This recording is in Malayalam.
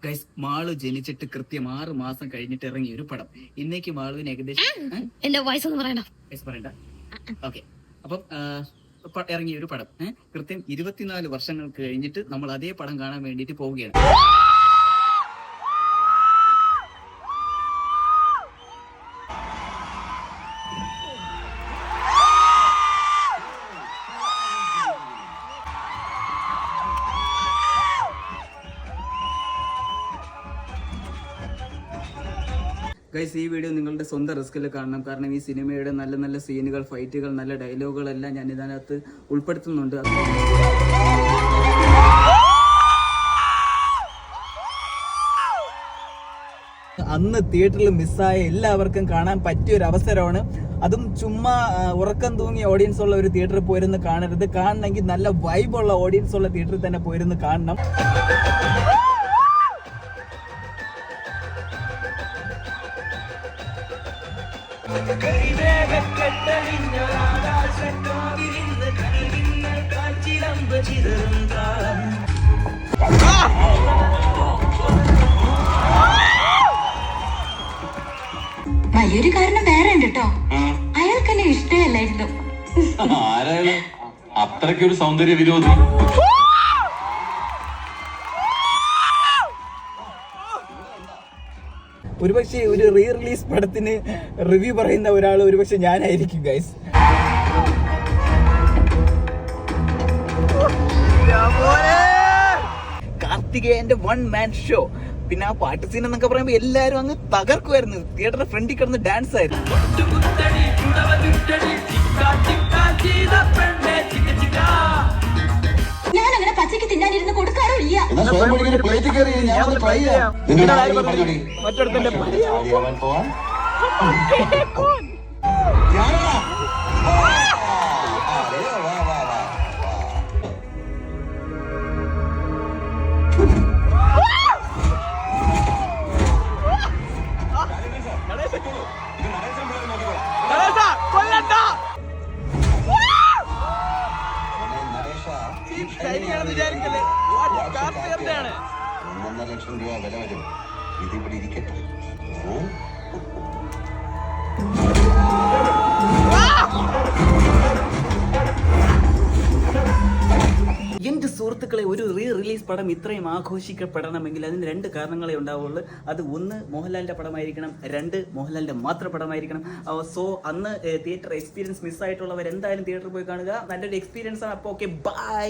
ഗൈസ്, മാളു ജനിച്ചിട്ട് കൃത്യം 6 മാസം കഴിഞ്ഞിട്ട് ഇറങ്ങിയ ഒരു പടം. ഇന്നേക്ക് മാളുവിന് ഏകദേശം എന്റെ വയസ്സ് ഒന്നും പറയണ്ട. പറയണ്ട. ഓക്കെ, അപ്പം ഇറങ്ങിയ ഒരു പടം കൃത്യം 24 വർഷങ്ങൾക്ക് കഴിഞ്ഞിട്ട് നമ്മൾ അതേ പടം കാണാൻ വേണ്ടിയിട്ട് പോവുകയാണ്. ഗൈസ്, ഈ വീഡിയോ നിങ്ങളുടെ സ്വന്തം റിസ്കിൽ കാണണം. കാരണം ഈ സിനിമയുടെ നല്ല നല്ല സീനുകൾ, ഫൈറ്റുകൾ, നല്ല ഡയലോഗുകളെല്ലാം ഞാൻ ഇതിനകത്ത് ഉൾപ്പെടുത്തുന്നുണ്ട്. അന്ന് തിയേറ്ററിൽ മിസ്സായ എല്ലാവർക്കും കാണാൻ പറ്റിയൊരു അവസരമാണ്. അതും ചുമ്മാ ഉറക്കം തൂങ്ങിയ ഓഡിയൻസ് ഉള്ള ഒരു തിയേറ്ററിൽ പോയിരുന്ന് കാണരുത്. കാണണമെങ്കിൽ നല്ല വൈബുള്ള ഓഡിയൻസ് ഉള്ള തിയേറ്ററിൽ തന്നെ പോയിരുന്ന് കാണണം. വലിയൊരു കാരണം വേറെ ഉണ്ട് കേട്ടോ. അയാൾക്ക് എന്നെ ഇഷ്ടമല്ലായിരുന്നു. ആരാണ് അത്രയ്ക്കൊരു സൗന്ദര്യ വിരോധി? ഒരുപക്ഷെ ഒരു റീ റിലീസ് പടത്തിന് റിവ്യൂ പറയുന്ന ഒരാൾ ഒരുപക്ഷെ ഞാനായിരിക്കും ഗൈസ്. കാർത്തികേയന്റെ 1 man show. പിന്നെ ആ പാട്ട് സീൻ എന്നൊക്കെ പറയുമ്പോൾ എല്ലാരും അങ്ങ് തകർക്കുമായിരുന്നു. തിയേറ്ററിന്റെ ഫ്രണ്ടിൽ കിടന്ന് ഡാൻസ് ആയിരുന്നു. ഞാൻ അങ്ങനെ പച്ചയ്ക്ക് തിന്നാനിരുന്ന് കൊടുക്കാറില്ല. ലക്ഷം രൂപ വില വരും. ഇതിവിടെ ഇരിക്കട്ടെ. എന്റെ സുഹൃത്തുക്കളെ, ഒരു റീ റിലീസ് പടം ഇത്രയും ആഘോഷിക്കപ്പെടണമെങ്കിൽ അതിന് 2 കാരണങ്ങളെ ഉണ്ടാവുള്ളൂ. അത് 1 മോഹൻലാലിന്റെ പടമായിരിക്കണം, 2 മോഹൻലാലിന്റെ മാത്രം പടമായിരിക്കണം. സോ അന്ന് തിയേറ്റർ എക്സ്പീരിയൻസ് മിസ്സായിട്ടുള്ളവർ എന്തായാലും തിയേറ്ററിൽ പോയി കാണുക. നല്ലൊരു എക്സ്പീരിയൻസ് ആണ്. അപ്പോൾ ഓക്കെ, ബൈ.